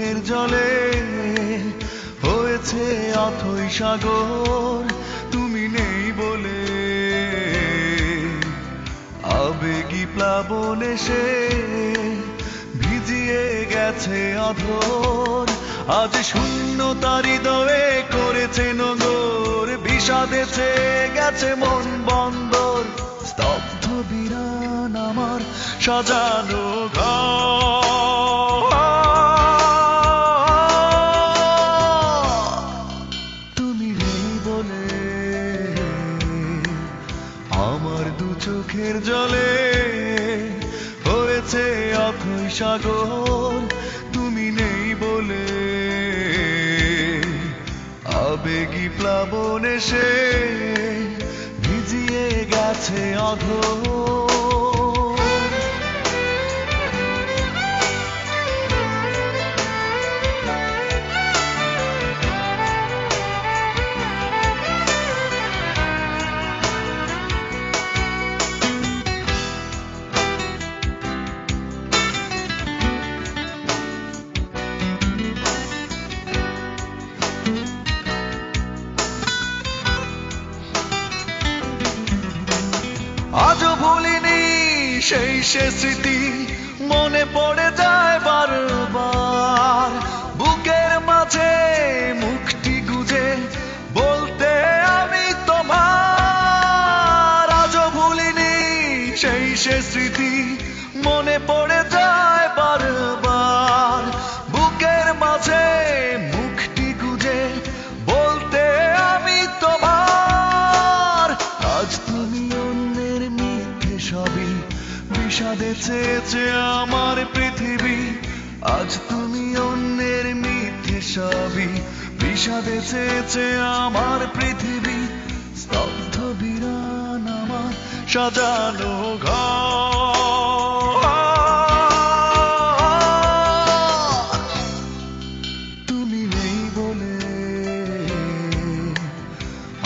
চোখের জলে হয়েছে অথই সাগর তুমি নেই বলে আবেগী প্লাবন এসে ভিজিয়ে গেছে অধর আজ শূন্যতার হৃদয়ে করেছে নগর বিষাদেছে গেছে মন বন্দর স্তব্ধ বিরান আমার সাজানো ঘর তুমি নেই বলে আমার দু চোখের জলে হয়েছে অথই সাগর তুমি নেই বলে আবেগী প্লাবন এসে ভিজিয়ে গেছে অধর আজও ভুলিনি সেই সে স্মৃতি মনে পড়ে যায় বারবার বুকের মাঝে মুখটি গুজে বলতে আমি তোমার আজও ভুলিনি সেই সে স্মৃতি মনে পড়ে যায় বারবার বুকের মাঝে মুখটি গুজে বলতে আমি তোমার আজ তুমি সবই বিষাদে চেয়েছে আমার পৃথিবী আজ তুমি অন্যের মিথ্যে সবই বিষাদে চেয়েছে আমার পৃথিবী স্তব্ধ বিরান আমার সাজানো ঘর তুমি নেই বলে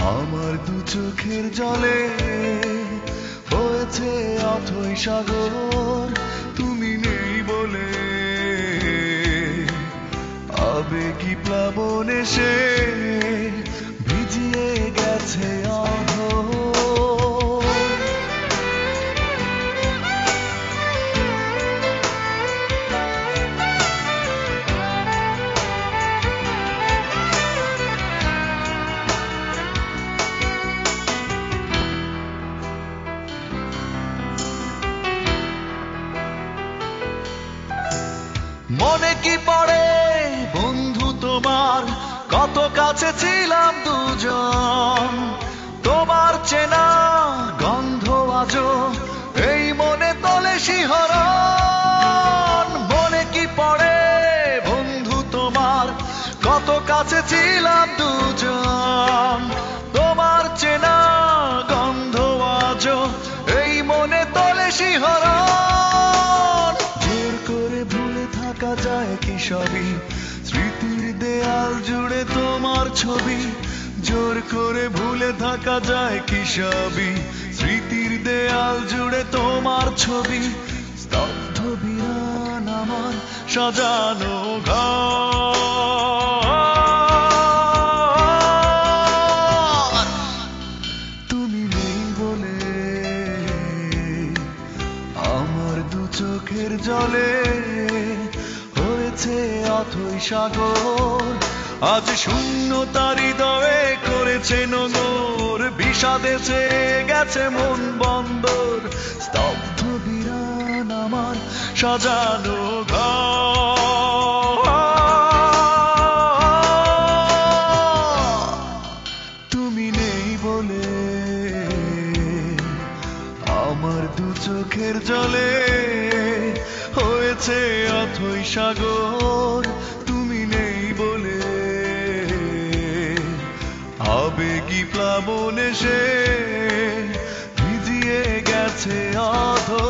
আমার দু চোখের জলে হয়েছে অথই সাগর তুমি নেই বলে আবেগী প্লাবন এসে ভিজিয়ে গেছে অধর মনে কি পড়ে বন্ধু তোমার কত কাছে ছিলাম দুজন তোমার চেনা গন্ধ আজো এই মনে তোলে শিহরণ মনে কি পড়ে বন্ধু তোমার কত কাছে ছিলাম দুজন তোমার চেনা গন্ধ আজো এই মনে তোলে শিহরণ জোর করে ভুলে থাকা যায় কি সবই স্মৃতির দেয়াল জুড়ে তোমার ছবি জোর করে ভুলে থাকা যায় কি সবই স্মৃতির দেয়াল জুড়ে তোমার ছবি স্তব্ধ বিরান আমার সাজানো ঘর তুমি নেই বলে আমার দু চোখের জলে হয়েছে অথই সাগর আজ শূন্যতার হৃদয়ে করেছে নগর বিষাদেছে গেছে মন বন্দর স্তব্ধ বিরান আমার সাজানো ঘর তুমি নেই বলে আমার দু চোখের জলে হয়েছে অথই সাগর তুমি নেই বলে আবেগী প্লাবন এসে ভিজিয়ে গেছে অধর